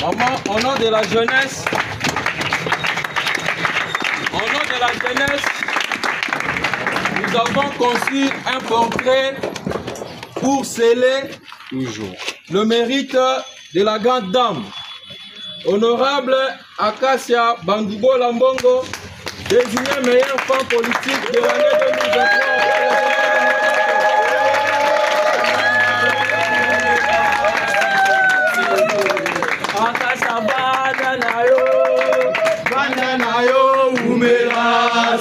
Maman, au nom de la jeunesse, nous avons conçu un portrait pour sceller le mérite de la grande dame, honorable Acacia Bandubo Lambongo, désignée meilleure femme politique de l'année 2023.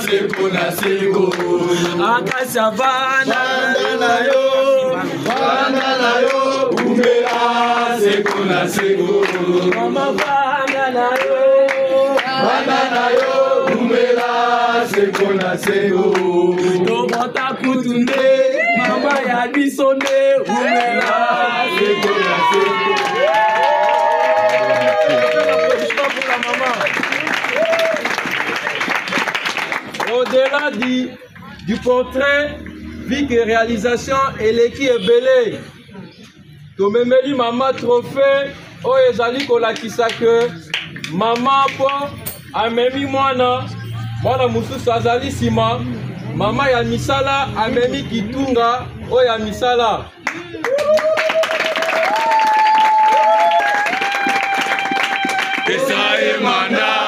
Sekona sego Acacia banda na yo umela sekona sego mama banda na yo umela sekona sego to bota kutunde mama ya bisonde umela sekona sego. Au-delà du portrait, vu que réalisation et l'équipe est belée. Tomemeli mama trophée, oh ezali kolakisa que mama po amemi mwana mususu azali sima, mama ya misala amemi kitunga o ya misala. Esae manda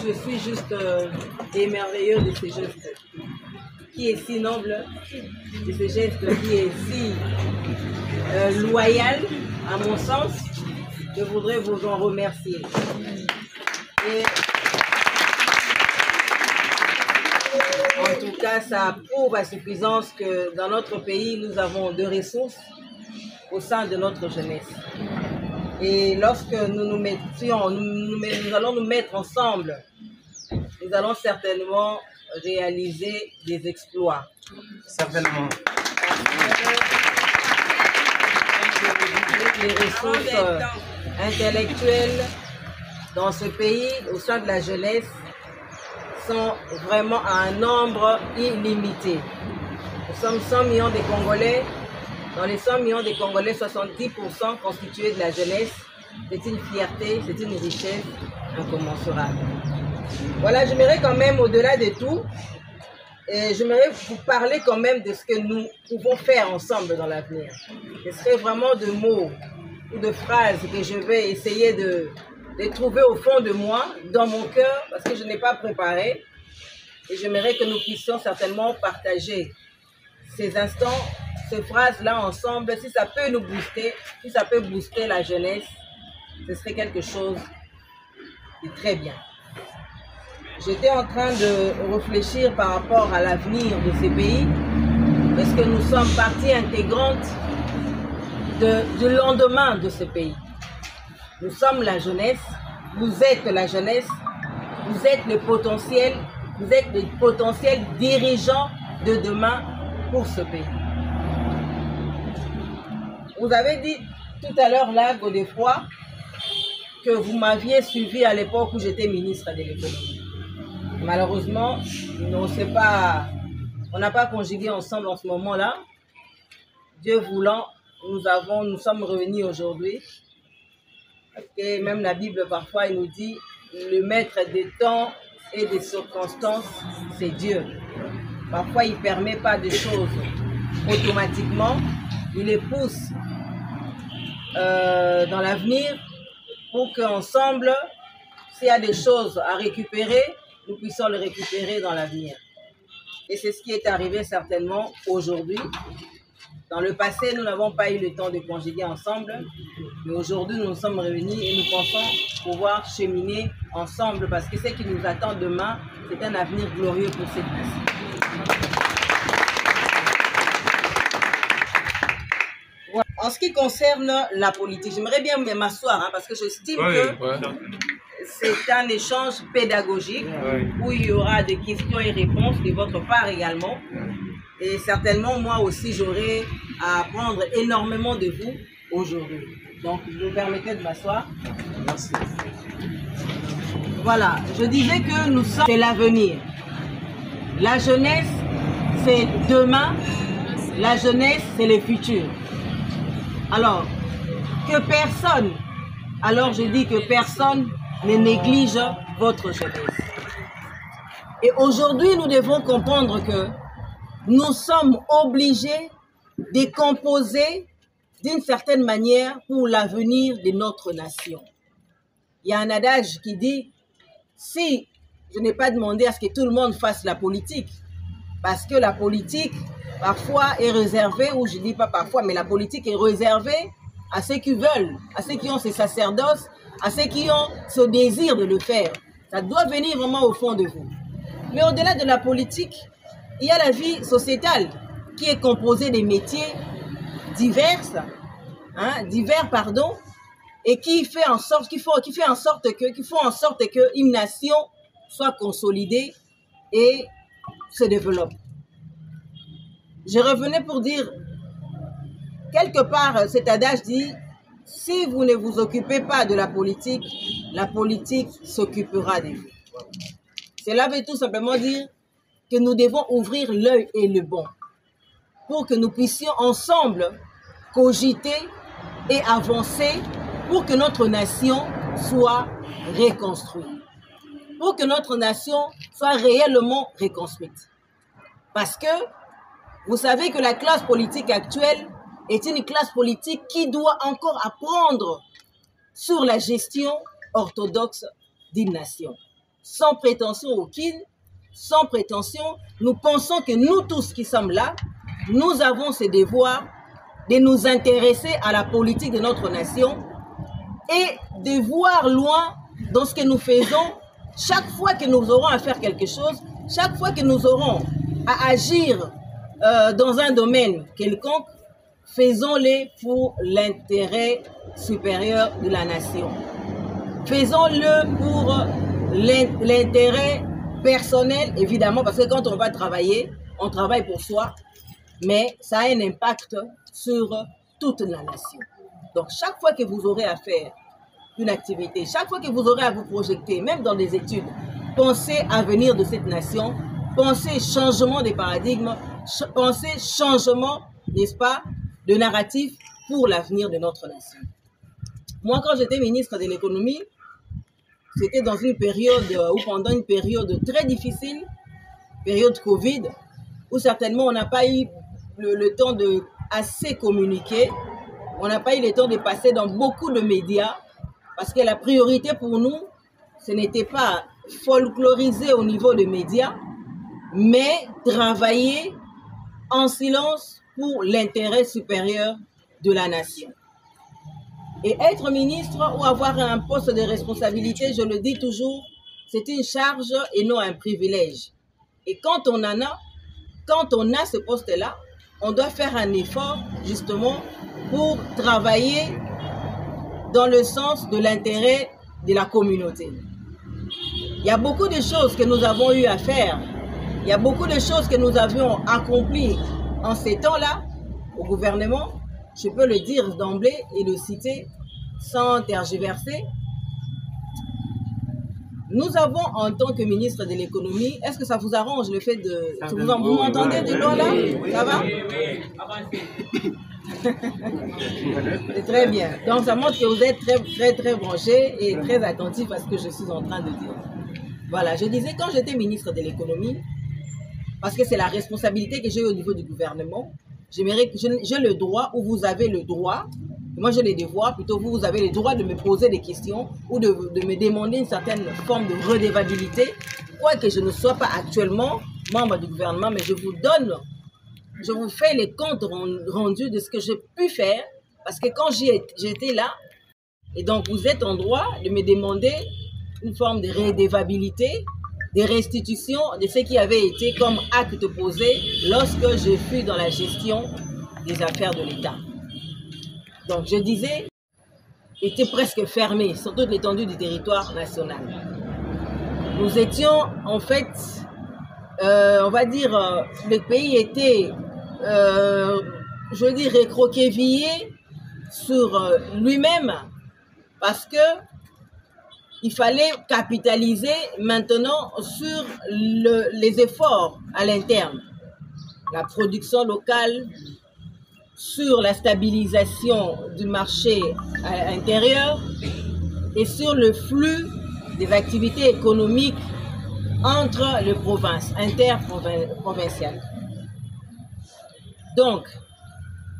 Je suis juste émerveilleux de ces gestes qui est si noble, de ces gestes qui est si loyal à mon sens. Je voudrais vous en remercier. Et en tout cas, ça prouve à suffisance que dans notre pays, nous avons de ressources au sein de notre jeunesse. Et lorsque nous allons nous mettre ensemble, nous allons certainement réaliser des exploits. Certainement. Les ressources intellectuelles dans ce pays, au sein de la jeunesse, sont vraiment à un nombre illimité. Nous sommes 100 millions de Congolais. Dans les 100 millions de Congolais, 70% constitués de la jeunesse. C'est une fierté, c'est une richesse incommensurable. Voilà, j'aimerais quand même, au-delà de tout, j'aimerais vous parler quand même de ce que nous pouvons faire ensemble dans l'avenir. Ce serait vraiment de mots ou de phrases que je vais essayer de trouver au fond de moi, dans mon cœur, parce que je n'ai pas préparé. Et j'aimerais que nous puissions certainement partager ces instants, ces phrases-là ensemble. Si ça peut nous booster, si ça peut booster la jeunesse, ce serait quelque chose de très bien. J'étais en train de réfléchir par rapport à l'avenir de ces pays, parce que nous sommes partie intégrante du lendemain de ce pays. Nous sommes la jeunesse, vous êtes la jeunesse, vous êtes le potentiel, vous êtes les potentiels dirigeants de demain pour ce pays. Vous avez dit tout à l'heure là, Godefroy, que vous m'aviez suivi à l'époque où j'étais ministre de l'économie. Malheureusement, on n'a pas conjugué ensemble en ce moment-là. Dieu voulant, nous sommes revenus aujourd'hui. Parce que même la Bible, parfois, il nous dit, le maître des temps et des circonstances, c'est Dieu. Parfois, il ne permet pas des choses automatiquement. Il les pousse dans l'avenir pour qu'ensemble, s'il y a des choses à récupérer, nous puissions les récupérer dans l'avenir. Et c'est ce qui est arrivé certainement aujourd'hui. Dans le passé, nous n'avons pas eu le temps de conjuguer ensemble, mais aujourd'hui, nous nous sommes réunis et nous pensons pouvoir cheminer ensemble parce que ce qui nous attend demain, c'est un avenir glorieux pour cette nation. En ce qui concerne la politique, j'aimerais bien m'asseoir parce que j'estime que c'est un échange pédagogique où il y aura des questions et réponses de votre part également. Et certainement, moi aussi, j'aurai à apprendre énormément de vous aujourd'hui. Donc, je vous permettez de m'asseoir. Merci. Voilà, je disais que nous sommes, c'est l'avenir. La jeunesse, c'est demain. La jeunesse, c'est le futur. Alors, je dis que personne ne néglige votre jeunesse. Et aujourd'hui, nous devons comprendre que nous sommes obligés de composer d'une certaine manière pour l'avenir de notre nation. Il y a un adage qui dit, si je n'ai pas demandé à ce que tout le monde fasse la politique, parce que la politique, parfois, est réservée, ou je ne dis pas parfois, mais la politique est réservée à ceux qui veulent, à ceux qui ont ce sacerdoce, à ceux qui ont ce désir de le faire. Ça doit venir vraiment au fond de vous. Mais au-delà de la politique, il y a la vie sociétale qui est composée des métiers divers, et qui font en sorte qu'une nation soit consolidée et se développe. Je revenais pour dire, quelque part, cet adage dit, si vous ne vous occupez pas de la politique s'occupera de vous. Cela veut tout simplement dire que nous devons ouvrir l'œil et le bon pour que nous puissions ensemble cogiter et avancer pour que notre nation soit reconstruite, pour que notre nation soit réellement reconstruite. Parce que vous savez que la classe politique actuelle est une classe politique qui doit encore apprendre sur la gestion orthodoxe d'une nation. Sans prétention aucune, sans prétention, nous pensons que nous tous qui sommes là, nous avons ce devoir de nous intéresser à la politique de notre nation et de voir loin dans ce que nous faisons chaque fois que nous aurons à faire quelque chose, chaque fois que nous aurons à agir dans un domaine quelconque, faisons-le pour l'intérêt supérieur de la nation. Faisons-le pour l'intérêt personnel, évidemment, parce que quand on va travailler, on travaille pour soi, mais ça a un impact sur toute la nation. Donc, chaque fois que vous aurez à faire une activité, chaque fois que vous aurez à vous projeter, même dans des études, pensez à l'avenir de cette nation, pensez changement des paradigmes, pensez changement, n'est-ce pas, de narratif pour l'avenir de notre nation. Moi, quand j'étais ministre de l'économie, c'était dans une période ou pendant une période très difficile, période Covid, où certainement on n'a pas eu le temps de assez communiquer, on n'a pas eu le temps de passer dans beaucoup de médias, parce que la priorité pour nous, ce n'était pas folkloriser au niveau des médias, mais travailler en silence pour l'intérêt supérieur de la nation. Et être ministre ou avoir un poste de responsabilité, je le dis toujours, c'est une charge et non un privilège. Et quand on a ce poste-là, on doit faire un effort justement pour travailler dans le sens de l'intérêt de la communauté. Il y a beaucoup de choses que nous avons eu à faire. Il y a beaucoup de choses que nous avions accomplies en ces temps-là au gouvernement. Je peux le dire d'emblée et le citer sans tergiverser. Nous avons, en tant que ministre de l'économie, est-ce que ça vous arrange le fait de... Vous m'entendez de loin là? Ça va? C'est très bien. Donc ça montre que vous êtes très branchés et très attentifs à ce que je suis en train de dire. Voilà, je disais quand j'étais ministre de l'économie, parce que c'est la responsabilité que j'ai au niveau du gouvernement, j'ai le droit, ou vous avez le droit, moi j'ai les devoirs, plutôt vous avez le droit de me poser des questions ou de me demander une certaine forme de redevabilité, quoique je ne sois pas actuellement membre du gouvernement, mais je vous fais les comptes rendus de ce que j'ai pu faire, parce que quand j'étais là, et donc vous êtes en droit de me demander une forme de redevabilité, des restitutions de ce qui avait été comme acte posé lorsque je fus dans la gestion des affaires de l'État. donc je disais, était presque fermé sur toute l'étendue du territoire national. Nous étions en fait, on va dire, le pays était, je veux dire, recroquevillé sur lui-même parce que il fallait capitaliser maintenant sur les efforts à l'interne, la production locale, sur la stabilisation du marché intérieur et sur le flux des activités économiques entre les provinces, interprovinciales. Donc,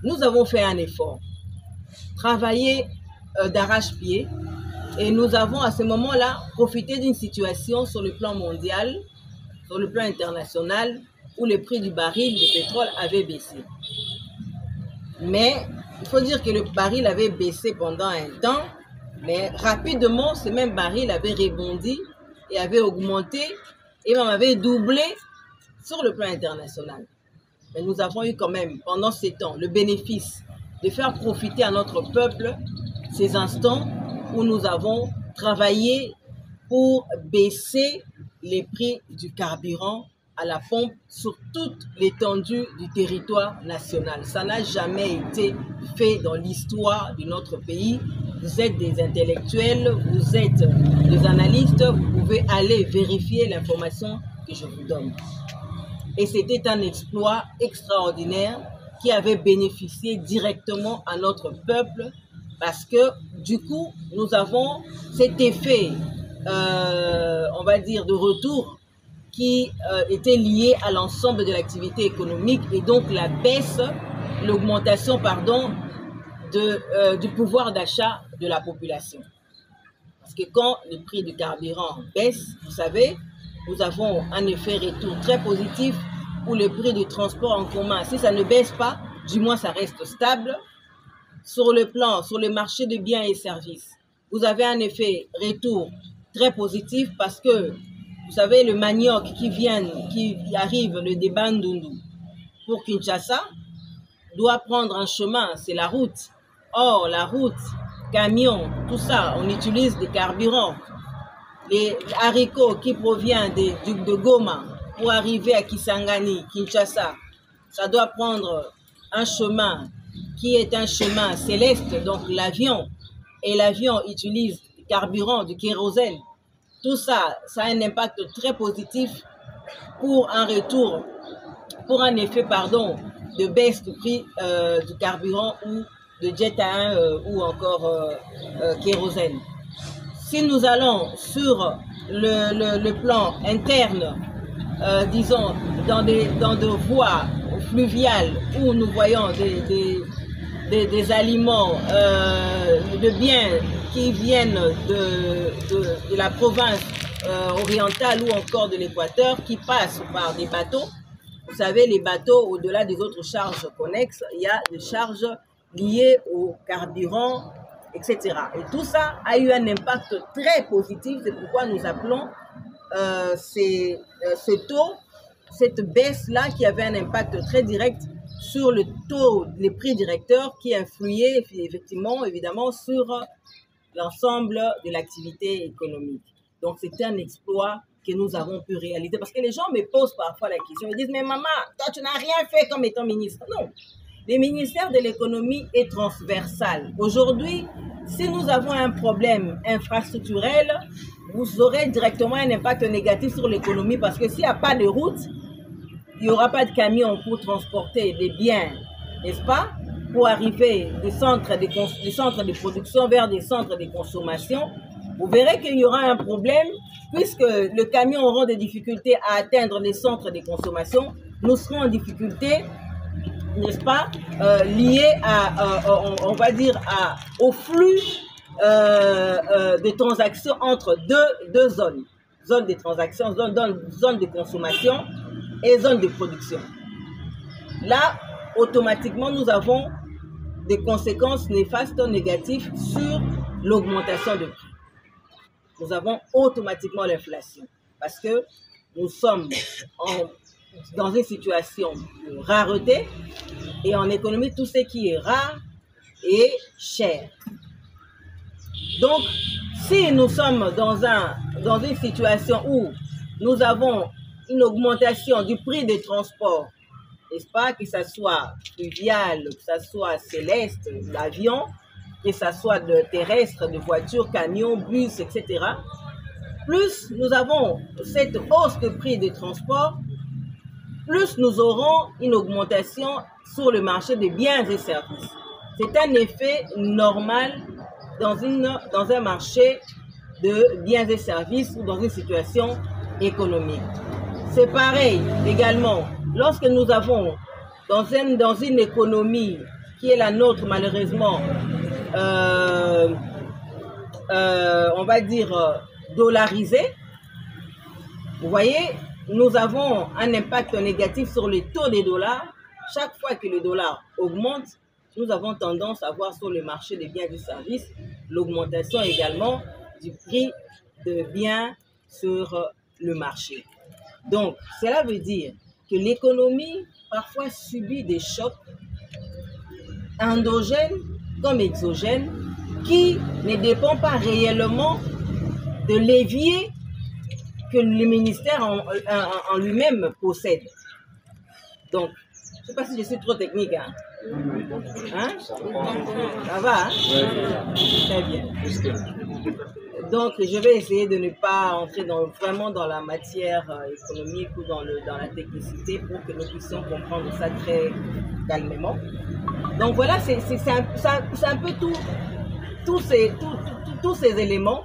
nous avons fait un effort, travaillé d'arrache-pied, et nous avons à ce moment-là profité d'une situation sur le plan mondial, sur le plan international, où le prix du baril de pétrole avait baissé. Mais il faut dire que le baril avait baissé pendant un temps, mais rapidement, ce même baril avait rebondi et avait augmenté et même avait doublé sur le plan international. Mais nous avons eu quand même, pendant ces temps, le bénéfice de faire profiter à notre peuple ces instants où nous avons travaillé pour baisser les prix du carburant à la pompe sur toute l'étendue du territoire national. Ça n'a jamais été fait dans l'histoire de notre pays. Vous êtes des intellectuels, vous êtes des analystes, vous pouvez aller vérifier l'information que je vous donne. Et c'était un exploit extraordinaire qui avait bénéficié directement à notre peuple parce que du coup, nous avons cet effet, on va dire, de retour qui était lié à l'ensemble de l'activité économique et donc la baisse, l'augmentation, pardon, du pouvoir d'achat de la population. Parce que quand le prix du carburant baisse, vous savez, nous avons un effet retour très positif où le prix du transport en commun, si ça ne baisse pas, du moins ça reste stable. Sur le marché de biens et services, vous avez un effet retour très positif parce que, vous savez, le manioc qui arrive de Bandundu pour Kinshasa doit prendre un chemin, c'est la route. Or, la route, camion, tout ça, on utilise des carburants. Les haricots qui proviennent de Goma pour arriver à Kisangani, Kinshasa, ça doit prendre un chemin qui est un chemin céleste, donc l'avion. Et l'avion utilise du carburant, du kérosène. Tout ça, ça a un impact très positif pour un retour, pour un effet, pardon, de baisse du prix du carburant ou de jet à 1 ou encore kérosène. Si nous allons sur le plan interne, disons, dans des voies fluviales où nous voyons des aliments, de biens qui viennent de la province orientale ou encore de l'Équateur, qui passent par des bateaux. Vous savez, les bateaux, au-delà des autres charges connexes, il y a des charges liées au carburant, etc. Et tout ça a eu un impact très positif. C'est pourquoi nous appelons ce taux, cette baisse-là qui avait un impact très direct sur le taux, les prix directeurs qui influaient effectivement, évidemment, sur l'ensemble de l'activité économique. Donc, c'était un exploit que nous avons pu réaliser. Parce que les gens me posent parfois la question, ils disent, mais maman, toi, tu n'as rien fait comme étant ministre. Non, le ministère de l'économie est transversal. Aujourd'hui, si nous avons un problème infrastructurel, vous aurez directement un impact négatif sur l'économie parce que s'il n'y a pas de route, il n'y aura pas de camions pour transporter des biens, n'est-ce pas, pour arriver des centres de production vers des centres de consommation. Vous verrez qu'il y aura un problème puisque le camion aura des difficultés à atteindre les centres de consommation. Nous serons en difficulté, n'est-ce pas, lié on va dire, au flux de transactions entre deux zones. Zone de transaction, zone de consommation et zone de production. Là, automatiquement, nous avons des conséquences néfastes, négatives sur l'augmentation de prix. Nous avons automatiquement l'inflation parce que nous sommes dans une situation de rareté et en économie, tout ce qui est rare est cher. Donc, si nous sommes dans une situation où nous avons une augmentation du prix des transports, n'est-ce pas, que ce soit fluvial, que ce soit céleste, l'avion, que ce soit de terrestre, de voitures, camions, bus, etc. Plus nous avons cette hausse de prix des transports, plus nous aurons une augmentation sur le marché des biens et services. C'est un effet normal dans un marché de biens et services ou dans une situation économique. C'est pareil également lorsque nous avons dans une économie qui est la nôtre malheureusement, on va dire dollarisée. Vous voyez, nous avons un impact négatif sur les taux des dollars. Chaque fois que le dollar augmente, nous avons tendance à voir sur le marché des biens et services l'augmentation également du prix de biens sur le marché. Donc, cela veut dire que l'économie parfois subit des chocs endogènes comme exogènes qui ne dépendent pas réellement de l'évier que le ministère en lui-même possède. Donc, je ne sais pas si je suis trop technique. Hein? Ça va, hein? Très bien. Donc, je vais essayer de ne pas entrer vraiment dans la matière économique ou dans la technicité pour que nous puissions comprendre ça très calmement. Donc, voilà, c'est un peu tous ces éléments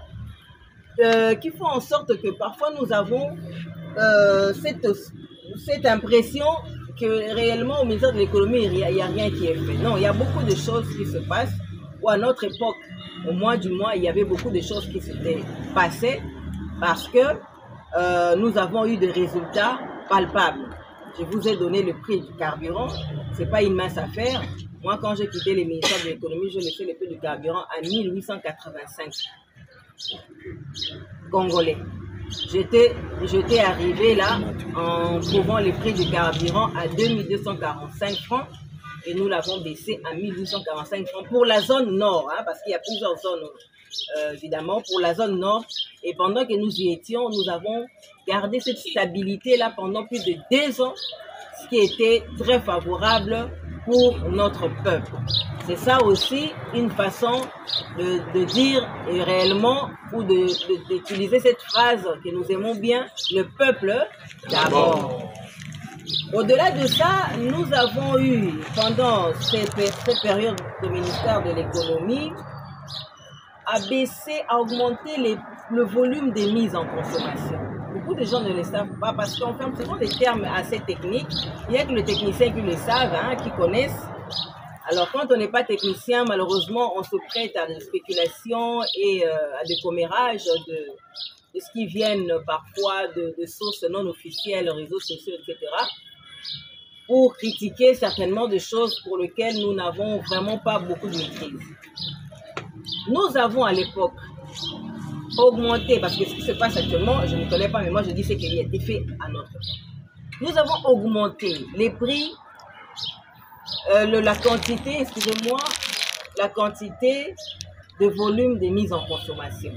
qui font en sorte que parfois nous avons cette impression que réellement au ministère de l'économie, il n'y a rien qui est fait. Non, il y a beaucoup de choses qui se passent, ou à notre époque, au mois du mois, il y avait beaucoup de choses qui s'étaient passées parce que nous avons eu des résultats palpables. Je vous ai donné le prix du carburant, ce n'est pas une mince affaire. Moi, quand j'ai quitté le ministère de l'économie, je laissais le prix du carburant à 1885 congolais. J'étais arrivé là en trouvant le prix du carburant à 2245 francs et nous l'avons baissé à 1845 francs pour la zone nord, hein, parce qu'il y a plusieurs zones évidemment pour la zone nord. Et pendant que nous y étions, nous avons gardé cette stabilité-là pendant plus de 2 ans, ce qui était très favorable pour notre peuple. C'est ça aussi une façon de dire et réellement ou d'utiliser cette phrase que nous aimons bien, le peuple d'abord. Au-delà de ça, nous avons eu pendant cette période de ministère de l'économie à augmenter le volume des mises en consommation. Beaucoup de gens ne le savent pas parce qu'en fait, ce sont des termes assez techniques. Il n'y a que les techniciens qui le savent, hein, qui connaissent. Alors, quand on n'est pas technicien, malheureusement, on se prête à des spéculations et à des commérages de ce qui viennent parfois de sources non officielles, réseaux sociaux, etc., pour critiquer certainement des choses pour lesquelles nous n'avons vraiment pas beaucoup de maîtrise. Nous avons à l'époque augmenté, parce que ce qui se passe actuellement, je ne connais pas, mais moi je dis ce qui a été fait à notre époque. Nous avons augmenté les prix, la quantité, excusez-moi, la quantité de volume des mises en consommation.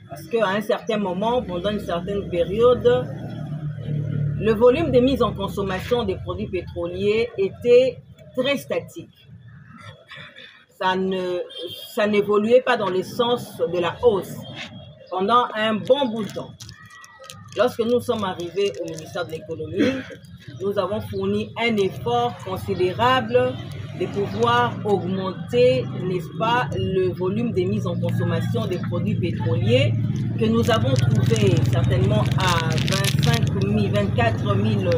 Parce qu'à un certain moment, pendant une certaine période, le volume des mises en consommation des produits pétroliers était très statique. Ça n'évoluait pas dans le sens de la hausse pendant un bon bout de temps. Lorsque nous sommes arrivés au ministère de l'économie, nous avons fourni un effort considérable de pouvoir augmenter, n'est-ce pas, le volume des mises en consommation des produits pétroliers que nous avons trouvé certainement à 25 000, 24 000,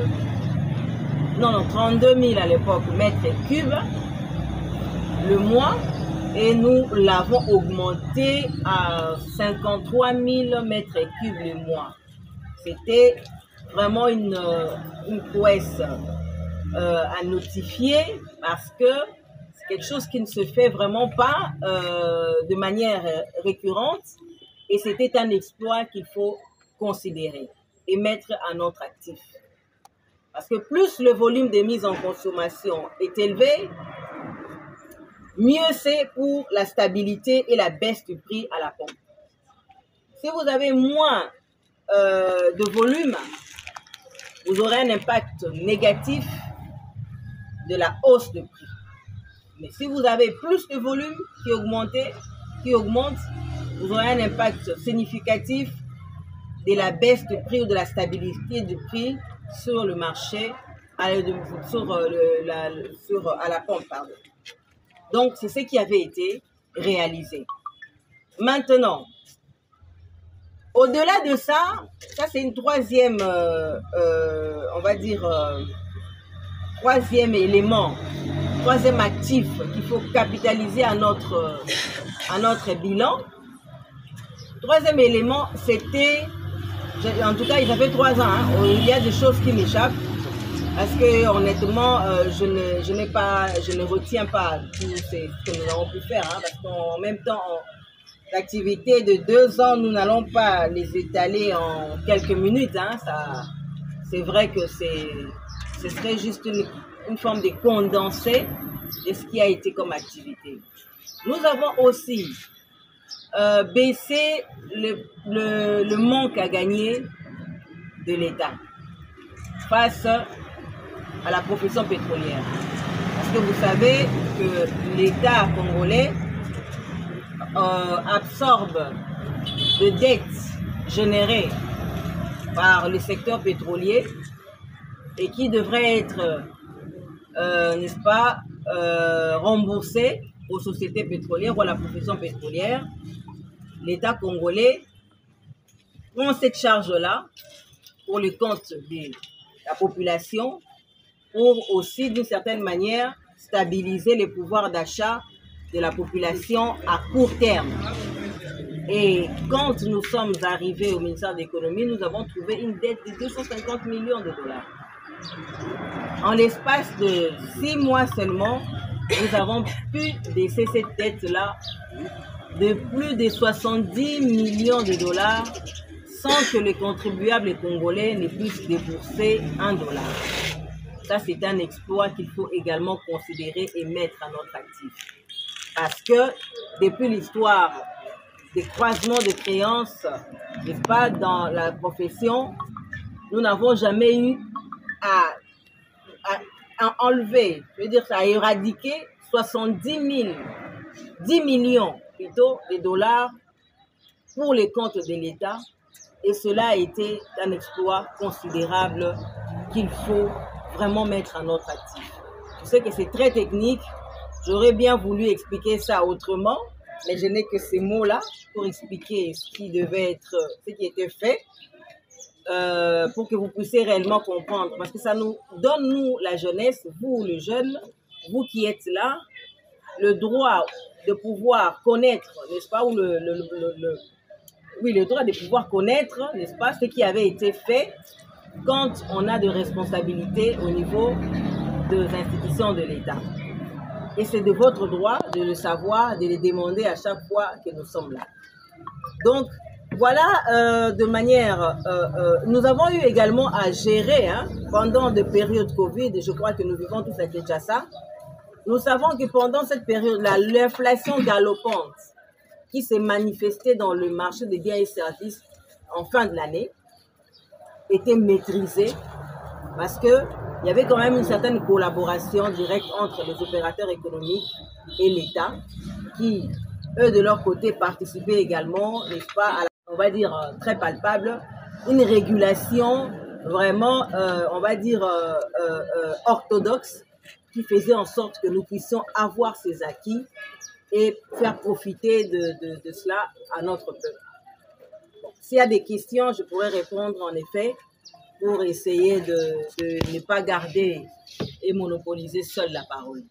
non, 32 000 à l'époque mètres cubes le mois, et nous l'avons augmenté à 53 000 mètres cubes le mois. C'était vraiment une prouesse à notifier parce que c'est quelque chose qui ne se fait vraiment pas de manière récurrente, et c'était un exploit qu'il faut considérer et mettre à notre actif. Parce que plus le volume des mises en consommation est élevé, mieux c'est pour la stabilité et la baisse du prix à la pompe. Si vous avez moins de volume, vous aurez un impact négatif de la hausse de prix. Mais si vous avez plus de volume qui augmente, vous aurez un impact significatif de la baisse du prix ou de la stabilité du prix sur le marché, à la pompe. Pardon. Donc, c'est ce qui avait été réalisé. Maintenant, au-delà de ça, c'est une troisième, on va dire, troisième élément, troisième actif qu'il faut capitaliser à notre bilan. Troisième élément, c'était, en tout cas, il fait 3 ans, hein, il y a des choses qui m'échappent, parce que honnêtement, je ne retiens pas tout ce que nous avons pu faire, hein, parce qu'en même temps, l'activité de 2 ans, nous n'allons pas les étaler en quelques minutes, hein, c'est vrai que ce serait juste une forme de condensé de ce qui a été comme activité. Nous avons aussi baissé le manque à gagner de l'État face à la profession pétrolière. Parce que vous savez que l'État congolais absorbe de dettes générées par le secteur pétrolier et qui devraient être, n'est-ce pas, remboursées aux sociétés pétrolières ou à la profession pétrolière. L'État congolais prend cette charge-là pour le compte de la population, pour aussi, d'une certaine manière, stabiliser les pouvoirs d'achat de la population à court terme. Et quand nous sommes arrivés au ministère de l'économie, nous avons trouvé une dette de 250 millions de dollars. En l'espace de 6 mois seulement, nous avons pu baisser cette dette-là de plus de 70 millions de dollars sans que les contribuables congolais ne puissent débourser $1. Ça, c'est un exploit qu'il faut également considérer et mettre à notre actif. Parce que depuis l'histoire des croisements de créances, n'est-ce pas, dans la profession, nous n'avons jamais eu à enlever, je veux dire, à éradiquer 10 millions plutôt de dollars pour les comptes de l'État. Et cela a été un exploit considérable qu'il faut vraiment mettre à notre actif. Je sais que c'est très technique. J'aurais bien voulu expliquer ça autrement, mais je n'ai que ces mots-là pour expliquer ce qui devait être, ce qui était fait, pour que vous puissiez réellement comprendre. Parce que ça nous donne, nous, la jeunesse, vous, les jeunes, vous qui êtes là, le droit de pouvoir connaître, n'est-ce pas, ou le droit de pouvoir connaître, n'est-ce pas, ce qui avait été fait quand on a de responsabilités au niveau des institutions de l'État. Et c'est de votre droit de le savoir, de le demander à chaque fois que nous sommes là. Donc, voilà, de manière... nous avons eu également à gérer, hein, pendant des périodes Covid, et je crois que nous vivons tous à Kinshasa. Nous savons que pendant cette période-là, l'inflation galopante qui s'est manifestée dans le marché des biens et services en fin de l'année était maîtrisée parce qu'il y avait quand même une certaine collaboration directe entre les opérateurs économiques et l'État qui, eux, de leur côté, participaient également, n'est-ce pas, à on va dire, très palpable, une régulation vraiment, on va dire, orthodoxe qui faisait en sorte que nous puissions avoir ces acquis et faire profiter de cela à notre peuple. Bon, s'il y a des questions, je pourrais répondre en effet pour essayer de ne pas garder et monopoliser seule la parole.